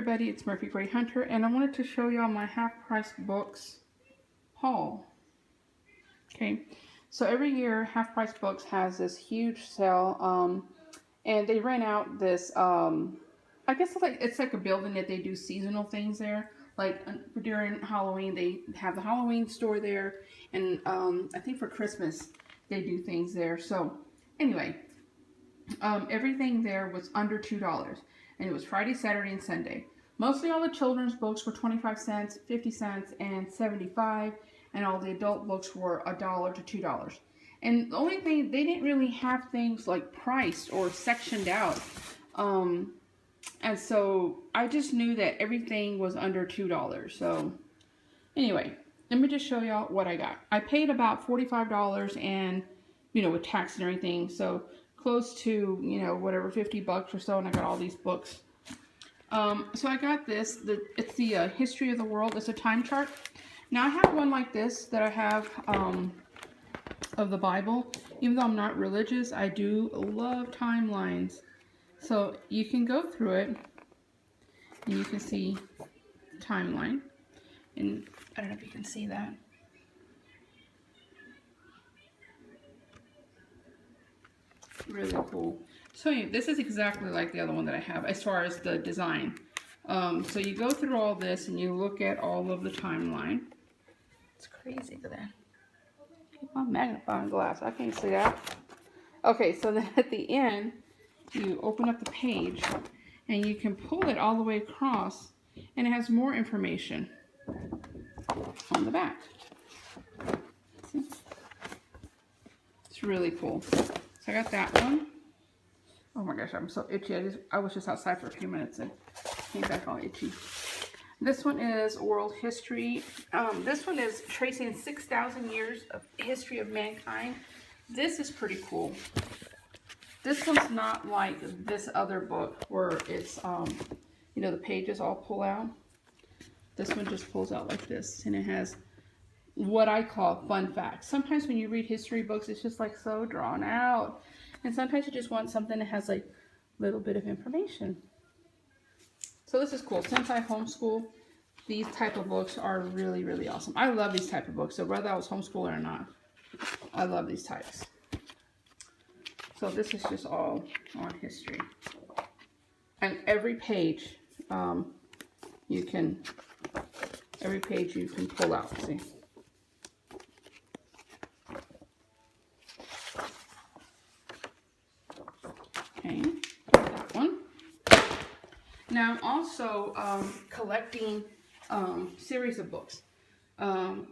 everybody, it's Murphy Gray Hunter, and I wanted to show y'all my half-price books haul. Okay, so every year Half Price Books has this huge sale, and they rent out this, I guess it's like a building that they do seasonal things there. Like during Halloween, they have the Halloween store there, and I think for Christmas they do things there. So anyway, everything there was under $2. And it was Friday, Saturday, and Sunday. Mostly all the children's books were 25 cents, 50 cents, and 75, and all the adult books were $1 to $2. And the only thing, they didn't really have things like priced or sectioned out. And so I just knew that everything was under $2. So anyway, let me just show y'all what I got. I paid about $45 and, with tax and everything. So close to, whatever, 50 bucks or so, and I got all these books. So I got this, it's the History of the World. It's a time chart. Now I have one like this that I have of the Bible. Even though I'm not religious, I do love timelines. So you can go through it, and you can see the timeline. And I don't know if you can see that. Really cool. So this is exactly like the other one that I have as far as the design. So you go through all this and you look at all of the timeline. It's crazy. Look at that. My magnifying glass. I can't see that. Okay, so then at the end, you open up the page and you can pull it all the way across, and it has more information on the back. See? It's really cool. So I got that one. Oh my gosh, I'm so itchy. I was just outside for a few minutes and came back all itchy. This one is World History. This one is tracing 6,000 years of history of mankind. This is pretty cool. This one's not like this other book where it's, the pages all pull out. This one just pulls out like this, and it has what I call fun facts. Sometimes when you read history books, it's just like so drawn out. And sometimes you just want something that has like a little bit of information. So this is cool. Since I homeschool, these type of books are really, really awesome. I love these type of books. So whether I was homeschooler or not, I love these types. So this is just all on history. And every page you can pull out, see? Okay, that one. Now I'm also collecting series of books. Oh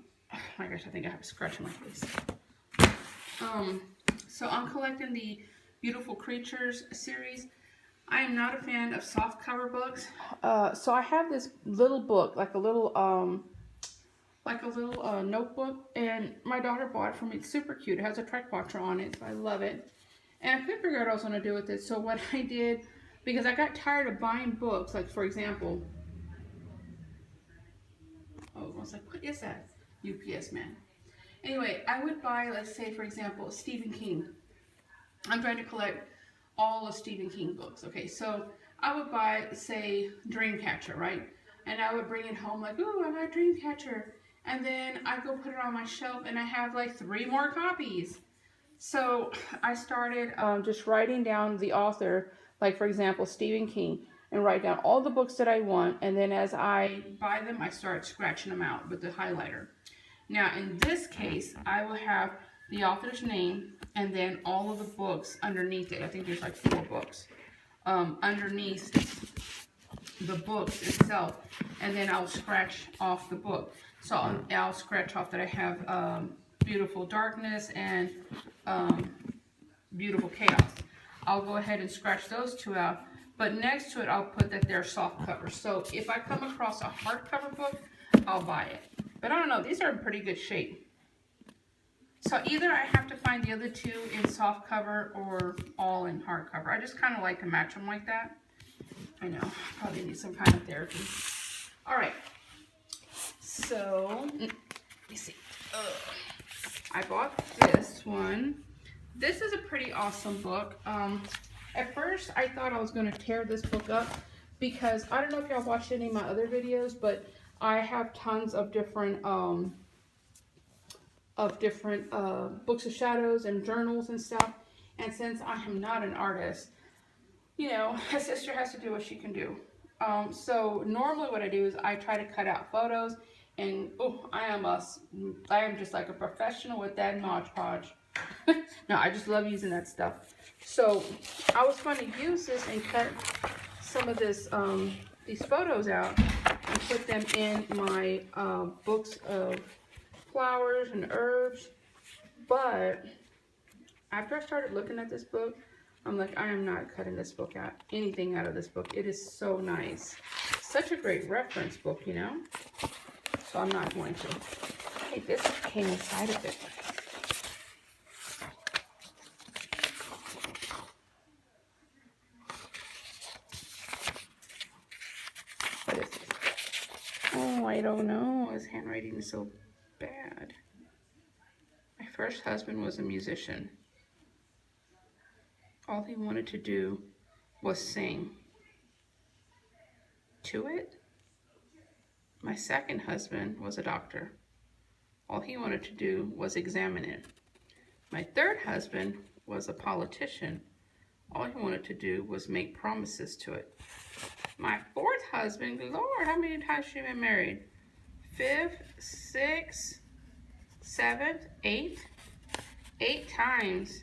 my gosh, I think I have a scratch on my face. So I'm collecting the Beautiful Creatures series. I am not a fan of soft cover books. So I have this little book, like a little notebook, and my daughter bought it for me. It's super cute. It has a Trek Watcher on it, so I love it. And I couldn't figure out what I was going to do with it. So what I did, because I got tired of buying books, like for example, I was like, what is that? UPS man. Anyway, I would buy, let's say for example, Stephen King. I'm trying to collect all of Stephen King books. Okay, so I would buy, say, Dreamcatcher, right? And I would bring it home like, ooh, I got Dreamcatcher. And then I go put it on my shelf and I have like 3 more copies. So I started just writing down the author, like for example, Stephen King, and write down all the books that I want. And then as I buy them, I start scratching them out with the highlighter. Now in this case, I will have the author's name and then all of the books underneath it. I think there's like 4 books underneath the book itself, and then I'll scratch off the book. So I'll scratch off that I have Beautiful Darkness and Beautiful Chaos. I'll go ahead and scratch those 2 out, but next to it I'll put that they're soft covers. So if I come across a hardcover book, I'll buy it. But I don't know, these are in pretty good shape. So either I have to find the other 2 in soft cover or all in hardcover. I just kind of like to match them like that. I know, probably need some kind of therapy. All right, so let me see. I bought this one. This is a pretty awesome book. At first, I thought I was going to tear this book up because I don't know if y'all watched any of my other videos, but I have tons of different books of shadows and journals and stuff. And since I am not an artist, you know, a sister has to do what she can do. So normally what I do is I try to cut out photos, and oh, I am just like a professional with that Mod Podge. No, I just love using that stuff. So I was going to use this and cut some of this these photos out and put them in my books of flowers and herbs. But after I started looking at this book, I'm like, I am not cutting this book out, anything out of this book. It is so nice. Such a great reference book, you know? So I'm not going to. Hey, this came inside of it. What is this? Oh, I don't know. His handwriting is so bad. My first husband was a musician. All he wanted to do was sing. To it? My second husband was a doctor. All he wanted to do was examine it. My third husband was a politician. All he wanted to do was make promises to it. My fourth husband, Lord, how many times have you been married? Fifth, sixth, seventh, eighth? 8 times.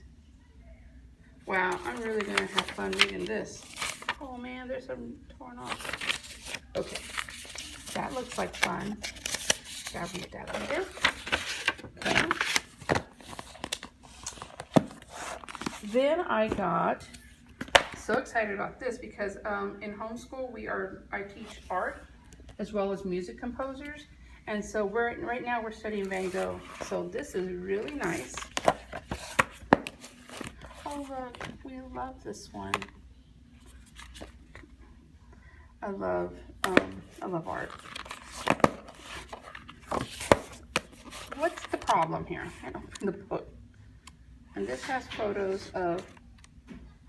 Wow, I'm really going to have fun reading this. Oh man, there's some torn off. Okay, that looks like fun. Gotta read that later. Okay. Then I got so excited about this because in homeschool I teach art as well as music composers. And so right now we're studying Van Gogh. So this is really nice. Oh look, we love this one. I love art. What's the problem here? The book. And this has photos of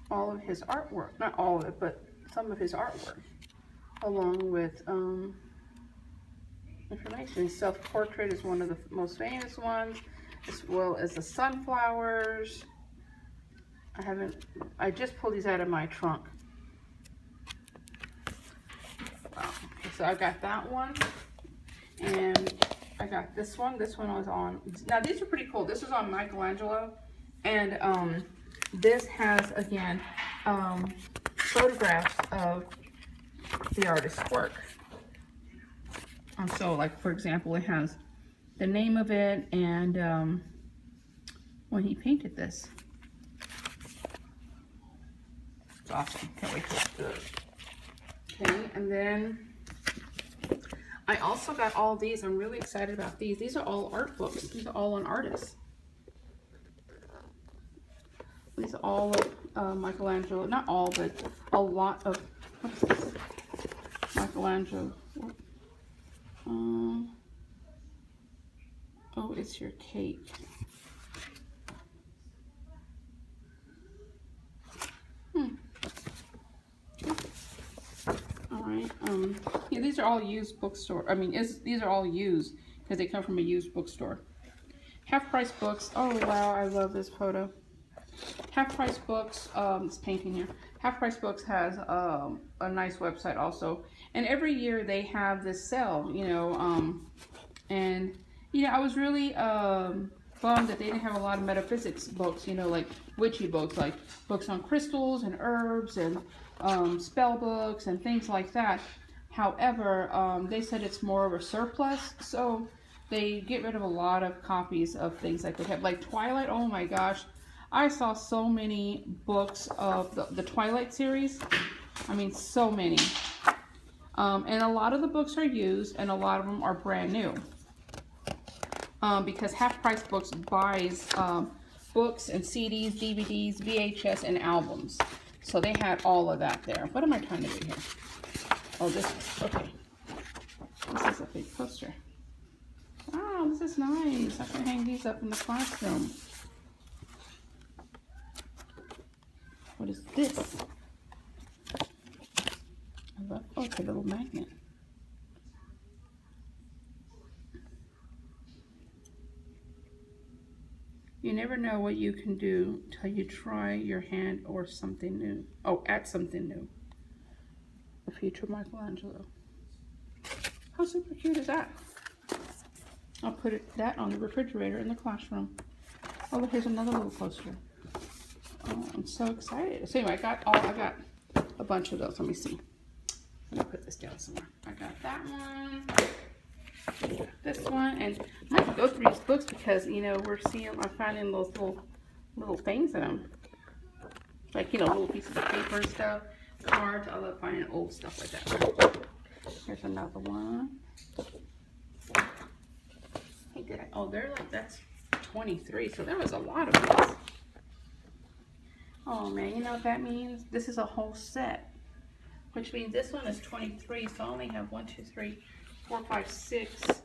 all of his artwork. Not all of it, but some of his artwork. Along with information. Self-portrait is one of the most famous ones, as well as the sunflowers. I just pulled these out of my trunk. Wow. Okay, so I got that one, and I got this one. This one was on, now these are pretty cool. This is on Michelangelo, and this has, again, photographs of the artist's work. And so, like, for example, it has the name of it and when he painted this. It's awesome. Can't wait to do it. Okay, and then I also got all these. I'm really excited about these. These are all art books. These are all on artists. These are all of Michelangelo. Not all, but a lot of, what's this? Michelangelo. Oh, it's your cake. Alright, yeah, these are all used bookstore. I mean, these are all used because they come from a used bookstore. Half Price Books. Oh, wow, I love this photo. Half Price Books, this painting here. Half Price Books has a nice website also. And every year they have this sale, you know, and, you know, I was really bummed that they didn't have a lot of metaphysics books, you know, like witchy books, like books on crystals and herbs and spell books and things like that. However, they said it's more of a surplus, so they get rid of a lot of copies of things that they have. Like Twilight, oh my gosh, I saw so many books of the Twilight series. I mean, so many. And a lot of the books are used and a lot of them are brand new. Because Half Price Books buys books and CDs, DVDs, VHS, and albums. So they had all of that there. What am I trying to do here? Oh, this is, okay. This is a big poster. Wow, this is nice. I can hang these up in the classroom. What is this? Oh, it's a little magnet. You never know what you can do till you try your hand or something new. Oh, at something new. The future Michelangelo. How super cute is that? I'll put that on the refrigerator in the classroom. Oh, look, here's another little poster. Oh, I'm so excited. So anyway, I got a bunch of those. Let me see. Let me put this down somewhere. I got that one. I got this one, and I have to go through these books because I'm finding those little things in them, like little pieces of paper and stuff, cards. I love finding old stuff like that. Here's another one. Hey, they're like, that's 23, so there was a lot of these. Oh man, you know what that means? This is a whole set, which means this one is 23, so I only have 1, 2, 3, 4, 5, 6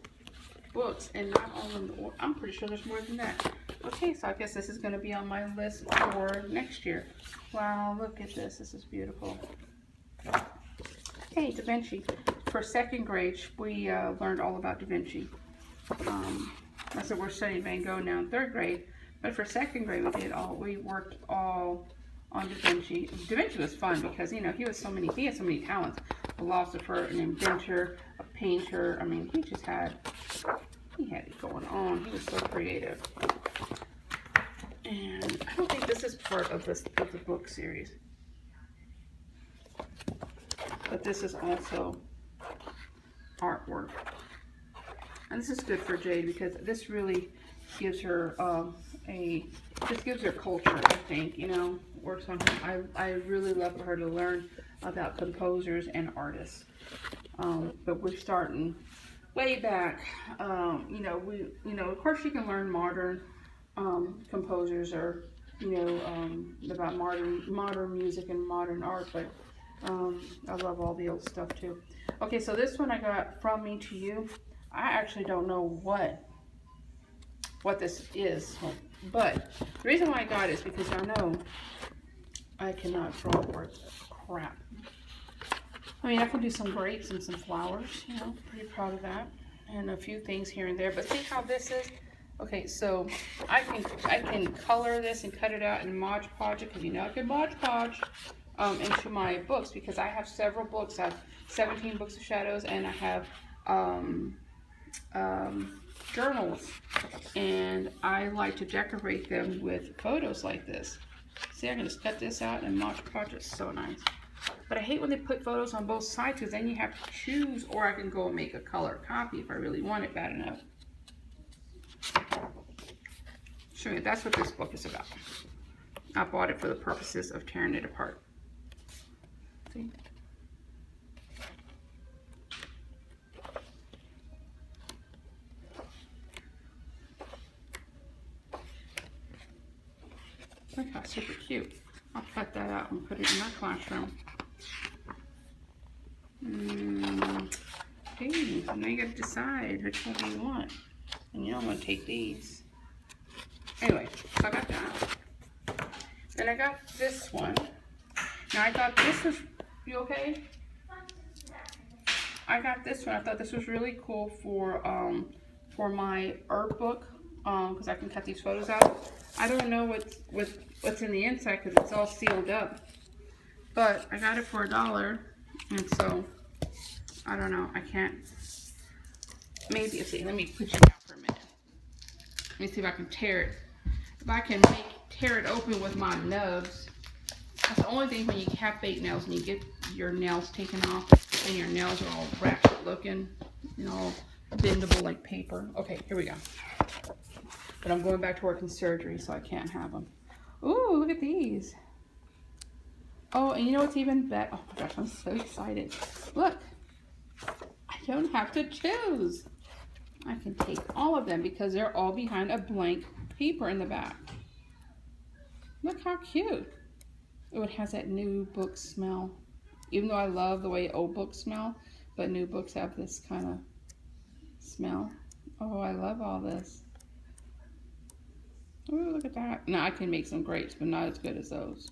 books, and not all of them. I'm pretty sure there's more than that. Okay, so I guess this is going to be on my list for next year. Wow, look at this. This is beautiful. Hey, Da Vinci. For second grade, we learned all about Da Vinci. That's what we're studying Van Gogh now in third grade. But for second grade, we worked all on Da Vinci. Da Vinci was fun because, he had so many talents. A philosopher, an inventor, a painter. I mean, he had it going on. He was so creative. And I don't think this is part of the book series. But this is also artwork. And this is good for Jade because this really gives her gives her culture, I think, or something. I really love for her to learn about composers and artists. But we're starting way back. Of course you can learn modern composers or about modern music and modern art, but I love all the old stuff too. Okay, so this one I got From Me to You. I actually don't know what this is, but the reason why I got it is because I know I cannot draw words. Crap. I mean, I can do some grapes and some flowers, pretty proud of that, and a few things here and there. But see how this is? Okay, so I can color this and cut it out and Mod Podge it, because I can Mod Podge into my books, because I have several books. I have 17 books of shadows, and I have journals, and I like to decorate them with photos like this. See, I can just cut this out and Mod Podge it. So nice. But I hate when they put photos on both sides, because then you have to choose, or I can go and make a color copy if I really want it bad enough. Show you, that's what this book is about. I bought it for the purposes of tearing it apart. See? Look how super cute. I'll cut that out and put it in my classroom. Okay, so now you gotta decide which one you want. And I'm gonna take these. Anyway, so I got that. Then I got this one. Now I thought this was, you okay? I got this one. I thought this was really cool for my art book, because I can cut these photos out. I don't know what's in the inside because it's all sealed up. But I got it for $1, and so I don't know. I can't. Maybe let me put you down for a minute. Let me see if I can tear it. If I can tear it open with my nubs. That's the only thing when you have fake nails and you get your nails taken off and your nails are all ratchet looking, bendable like paper. Okay, here we go. But I'm going back to work in surgery, so I can't have them. Ooh, look at these. Oh, and you know what's even better? Oh my gosh, I'm so excited. Look, I don't have to choose. I can take all of them because they're all behind a blank paper in the back. Look how cute. Oh, it has that new book smell. Even though I love the way old books smell, but new books have this kind of smell. Oh, I love all this. Oh, look at that. Now I can make some grapes, but not as good as those.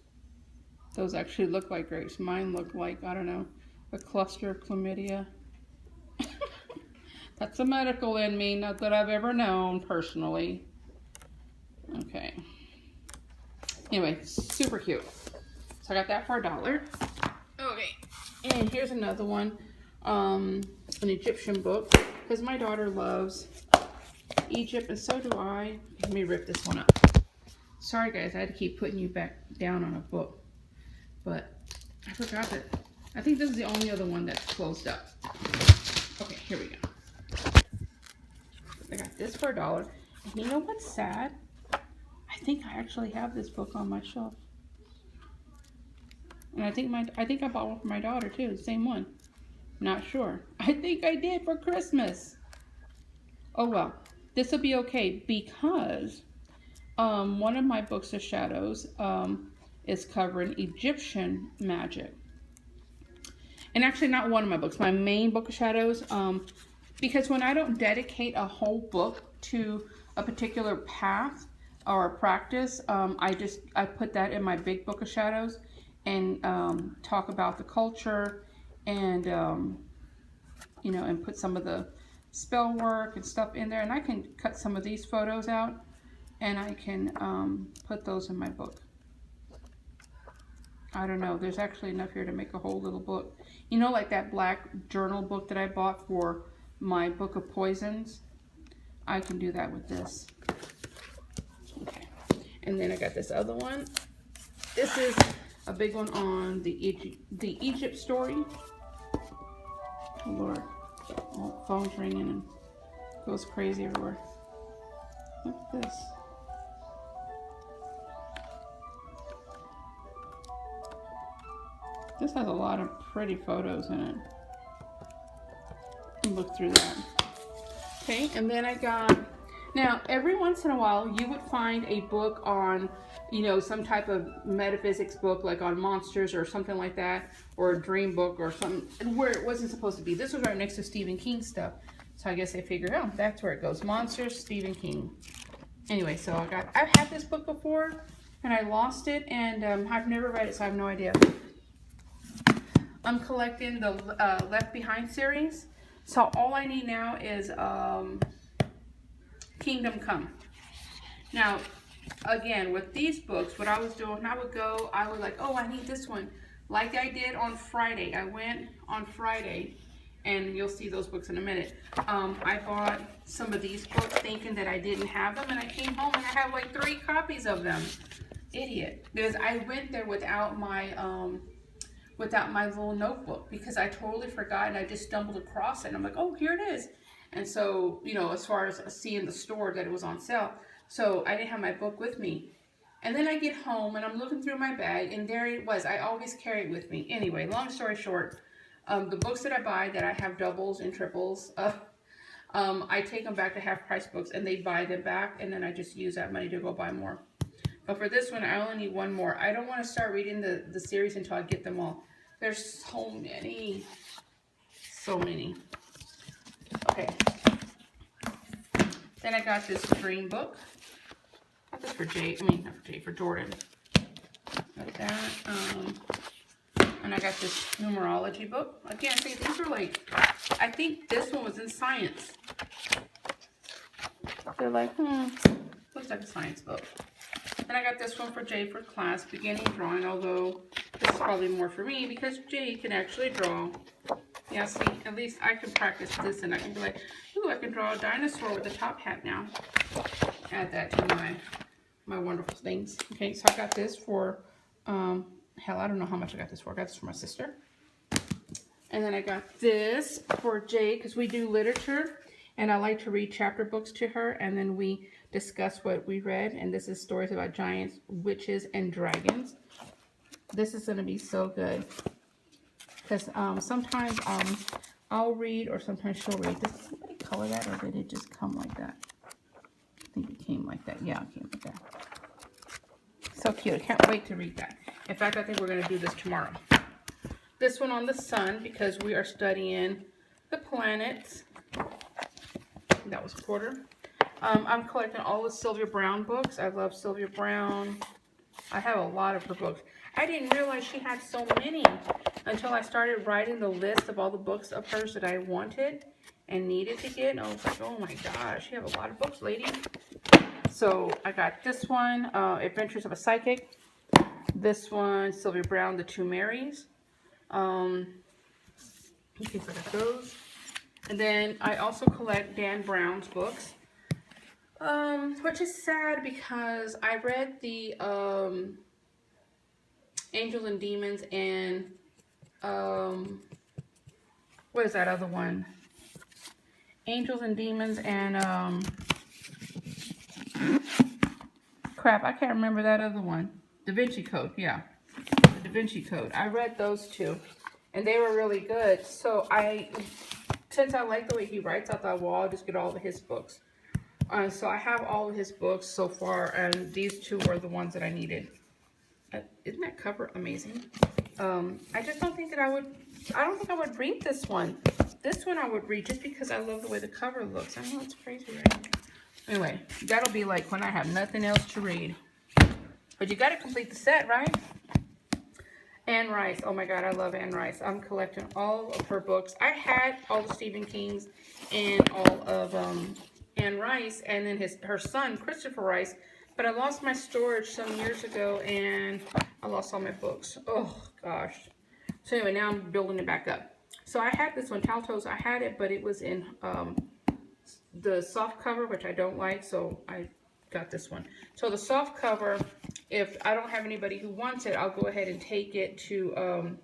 Those actually look like grapes. Mine look like, I don't know, A cluster of chlamydia. That's a medical in me, not that I've ever known personally. Okay. Anyway, super cute. So I got that for $1. Okay, and here's another one, an Egyptian book, because my daughter loves Egypt, and so do I. Let me rip this one up. Sorry guys, I had to keep putting you back down on a book, but I forgot that. I think this is the only other one that's closed up. Okay, here we go. I got this for $1. And you know what's sad? I think I actually have this book on my shelf. And I think I bought one for my daughter too, the same one. Not sure. I think I did for Christmas. Oh well, this will be okay because one of my books of shadows is covering Egyptian magic. And actually not one of my books, my main book of shadows, because when I don't dedicate a whole book to a particular path or a practice, I put that in my big book of shadows and talk about the culture and you know, and put some of the spell work and stuff in there. And I can cut some of these photos out and I can put those in my book. I don't know, there's actually enough here to make a whole little book. You know, like that black journal book that I bought for my book of poisons? I can do that with this. Okay, and then I got this other one. This is a big one on the Egypt story. Oh Lord, oh, phone's ringing and goes crazy everywhere. Look at this. This has a lot of pretty photos in it. Look through that. Okay, and then I got, now every once in a while you would find a book on, you know, some type of metaphysics book, like on monsters or something like that, or a dream book or something, where it wasn't supposed to be. This was right next to Stephen King stuff. So I guess I figured, oh, that's where it goes. Monsters, Stephen King. Anyway, so I've had this book before and I lost it, and I've never read it, so I have no idea. I'm collecting the Left Behind series. So all I need now is Kingdom Come. Now, again, with these books, what I was doing, I would like, oh, I need this one. Like I did on Friday. I went on Friday, and you'll see those books in a minute. I bought some of these books thinking that I didn't have them, and I came home and I have like 3 copies of them. Idiot. Because I went there without my little notebook, because I totally forgot and I just stumbled across it and I'm like, oh, here it is. And so, you know, as far as seeing the store that it was on sale, so I didn't have my book with me. And then I get home and I'm looking through my bag and there it was. I always carry it with me. Anyway, long story short, the books that I buy that I have doubles and triples, I take them back to Half Price Books and they buy them back, and then I just use that money to go buy more. But for this one, I only need one more. I don't want to start reading the series until I get them all. There's so many. So many. Okay. Then I got this dream book. Got this for Jay. I mean, not for Jay, for Jordan. Got that. And I got this numerology book. Again, see, these are like, I think this one was in science. They're like, looks like a science book. And I got this one for Jay for class, beginning drawing, although this is probably more for me because Jay can actually draw. Yeah, see, at least I can practice this and I can be like, ooh, I can draw a dinosaur with a top hat now. Add that to my wonderful things. Okay, so I got this for, hell, I don't know how much I got this for. I got this for my sister. And then I got this for Jay because we do literature. And I like to read chapter books to her, and then we discuss what we read. And this is stories about giants, witches, and dragons. This is going to be so good. Because sometimes I'll read, or sometimes she'll read. Did somebody color that, or did it just come like that? I think it came like that. Yeah, it came like that. So cute. I can't wait to read that. In fact, I think we're going to do this tomorrow. This one on the sun, because we are studying the planets. That was a quarter. I'm collecting all the Sylvia Browne books. I love Sylvia Browne. I have a lot of her books. I didn't realize she had so many. until I started writing the list of all the books of hers that I wanted and needed to get. And I was like, oh my gosh, you have a lot of books, lady. So I got this one, Adventures of a Psychic. This one, Sylvia Browne, The Two Marys. Okay, so I got those. And then I also collect Dan Brown's books. Which is sad because I read the Angels and Demons and what is that other one? Angels and Demons and crap, I can't remember that other one. Da Vinci Code, yeah. The Da Vinci Code. I read those two and they were really good. So since I like the way he writes, I thought, well, I'll just get all of his books. So I have all of his books so far, and these two were the ones that I needed. Isn't that cover amazing? I just don't think that I don't think I would read this one. This one I would read just because I love the way the cover looks. I know it's crazy, right? Anyway, that'll be like when I have nothing else to read. But you got to complete the set, right? Anne Rice. Oh my God, I love Anne Rice. I'm collecting all of her books. I had all the Stephen Kings and all of Anne Rice, and then her son, Christopher Rice, but I lost my storage some years ago, and I lost all my books. Oh, gosh. So anyway, now I'm building it back up. So I had this one, Taltos. I had it, but it was in the soft cover, which I don't like, so I got this one. So the soft cover, if I don't have anybody who wants it, I'll go ahead and take it to,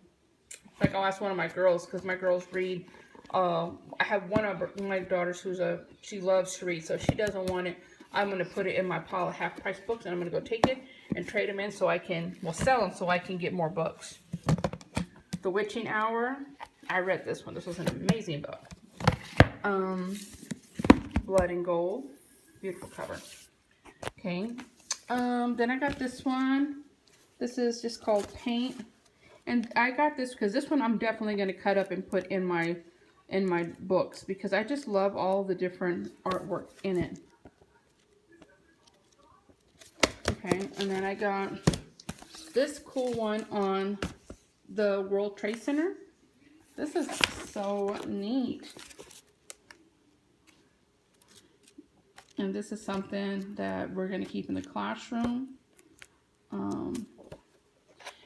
like I'll ask one of my girls, because my girls read. I have one of my daughters she loves to read, so if she doesn't want it, I'm going to put it in my pile of half-price books, and I'm going to go take it and trade them in so I can, well, sell them so I can get more books. The Witching Hour, I read this one. This was an amazing book. Blood and Gold, beautiful cover. Okay, then I got this one. This is just called Paint, and I got this because this one I'm definitely going to cut up and put in my books because I just love all the different artwork in it. Okay, and then I got this cool one on the World Trade Center. This is so neat. And this is something that we're going to keep in the classroom. And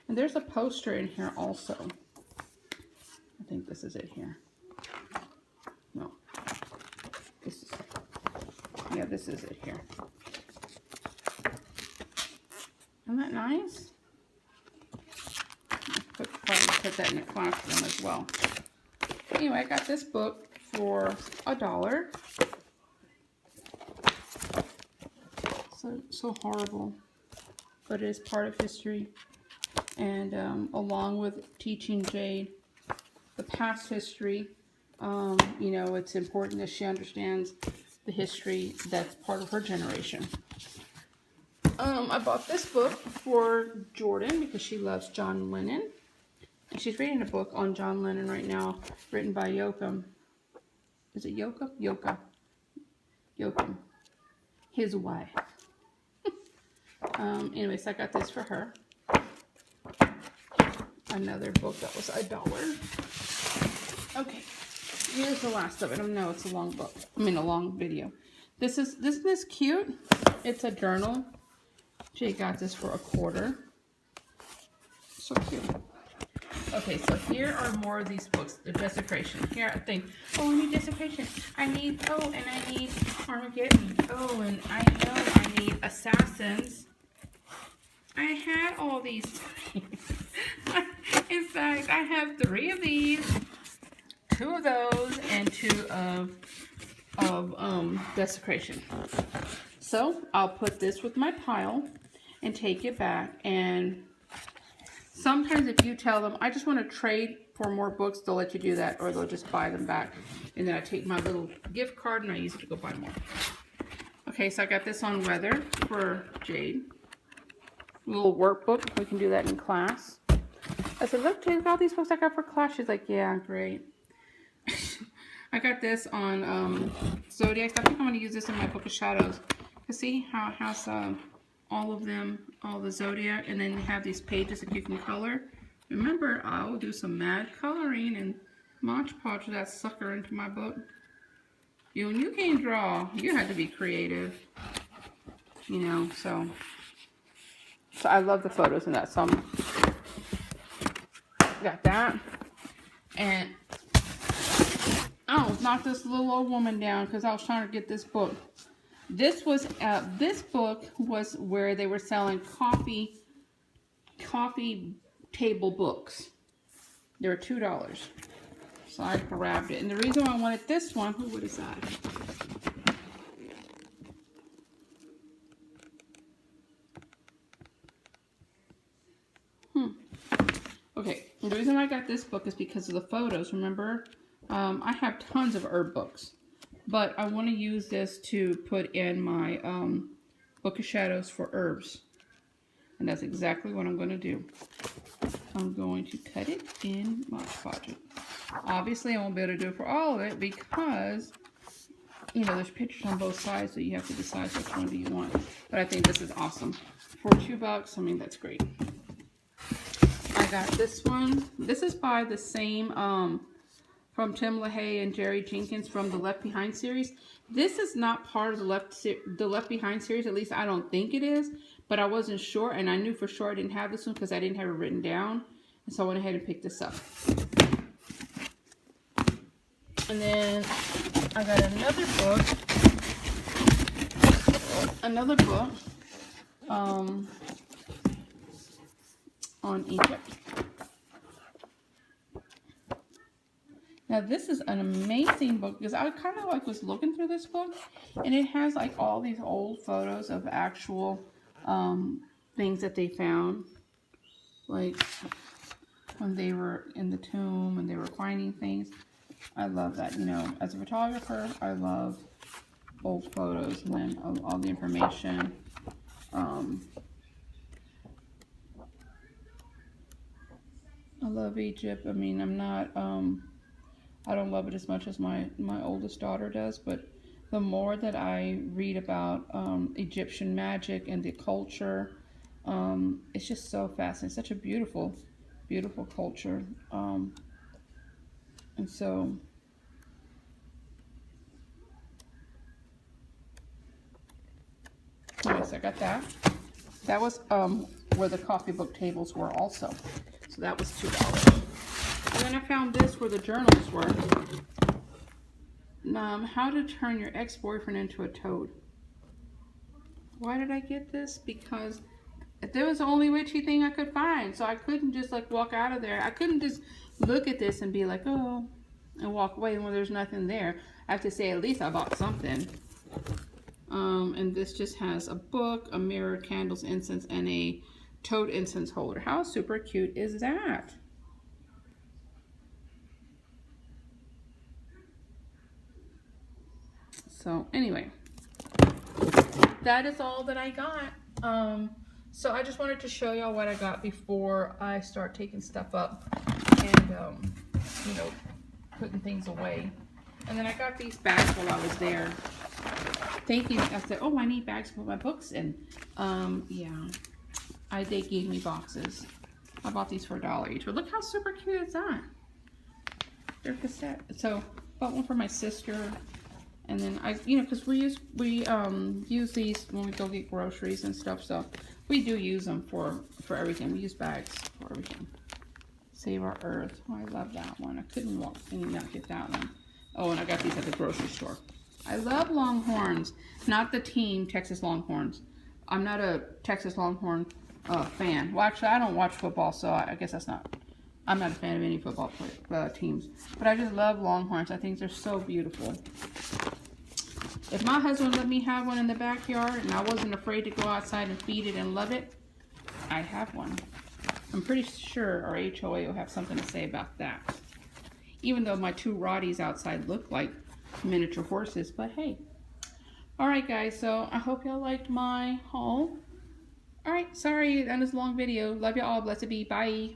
there's a poster in here also. I think this is it here. No. This is, yeah, this is it here. Isn't that nice? I'll probably put that in the classroom as well. Anyway, I got this book for $1. So horrible, but it is part of history, and along with teaching Jade the past history, you know, it's important that she understands the history that's part of her generation. I bought this book for Jordan because she loves John Lennon, and she's reading a book on John Lennon right now, written by Yoakum. Is it Yoakum? Yoakum, his wife. Anyway, so I got this for her. Another book that was $1. Okay, here's the last of it. I know it's a long book. I mean, a long video. Isn't this cute? It's a journal. Jay got this for $1. So cute. Okay, so here are more of these books. The Desecration. Here I think, oh, I need Desecration. I need Armageddon. Oh, and I know I need Assassins. I had all these. In fact, I have 3 of these, 2 of those, and 2 of Desecration. So I'll put this with my pile and take it back. And sometimes if you tell them, I just want to trade for more books, they'll let you do that, or they'll just buy them back. And then I take my little gift card and I use it to go buy more. Okay, so I got this on weather for Jade. Little workbook, we can do that in class. I said, look, Jade, all these books I got for class. She's like, yeah, great. I got this on Zodiacs. I think I'm going to use this in my Book of Shadows. You see how it has all of them, all the Zodiac, and then they have these pages that you can color. Remember, I'll do some mad coloring and Mod Podge that sucker into my book. When you can't draw, you have to be creative. You know, so I love the photos in that. So got that. And I almost knocked this little old woman down because I was trying to get this book. This book was where they were selling coffee table books. They were $2. So I grabbed it. And the reason why I wanted this one, what is that? Okay, the reason I got this book is because of the photos. Remember, I have tons of herb books, but I want to use this to put in my Book of Shadows for herbs. And that's exactly what I'm going to do. I'm going to cut it in Mod Podge. Obviously, I won't be able to do it for all of it because, you know, there's pictures on both sides, so you have to decide which one do you want. But I think this is awesome. For $2, I mean, that's great. I got this one. This is by the same, from Tim LaHaye and Jerry Jenkins from the Left Behind series. This is not part of the Left Behind series, at least I don't think it is, but I wasn't sure, and I knew for sure I didn't have this one because I didn't have it written down, and so I went ahead and picked this up. And then I got another book on Egypt. Now this is an amazing book because I kind of like was looking through this book, and it has like all these old photos of actual things that they found, like when they were in the tomb and they were finding things. I love that. You know, as a photographer, I love old photos and then all the information. I love Egypt. I mean, I'm not I don't love it as much as my oldest daughter does, but the more that I read about Egyptian magic and the culture, it's just so fascinating. Such a beautiful, beautiful culture. And so, yes, I got that. That was where the coffee book tables were also. So that was $2. And then I found this where the journals were. How to turn your ex-boyfriend into a toad. Why did I get this? Because there was the only witchy thing I could find. So I couldn't just like walk out of there. I couldn't just look at this and be like, oh, and walk away when there's nothing there. I have to say at least I bought something. And this just has a book, a mirror, candles, incense, and a toad incense holder. How super cute is that? So anyway, that is all that I got. So I just wanted to show y'all what I got before I start taking stuff up and, you know, putting things away. And then I got these bags while I was there. Thinking, I said, oh, I need bags to put my books in. Yeah, they gave me boxes. I bought these for $1 each. But look how super cute is that? They're cassette. So, bought one for my sister. And then you know, because we use these when we go get groceries and stuff. So we do use them for everything. We use bags for everything. Save Our Earth. Oh, I love that one. I couldn't walk and not get that one. Oh, and I got these at the grocery store. I love Longhorns, not the team Texas Longhorns. I'm not a Texas Longhorn fan. Well, actually, I don't watch football, so I guess I'm not a fan of any football teams. But I just love Longhorns. I think they're so beautiful. If my husband let me have one in the backyard and I wasn't afraid to go outside and feed it and love it, I'd have one. I'm pretty sure our HOA will have something to say about that. Even though my two Rotties outside look like miniature horses, but hey. Alright guys, so I hope y'all liked my haul. Alright, sorry, that was a long video. Love you all. Blessed be. Bye.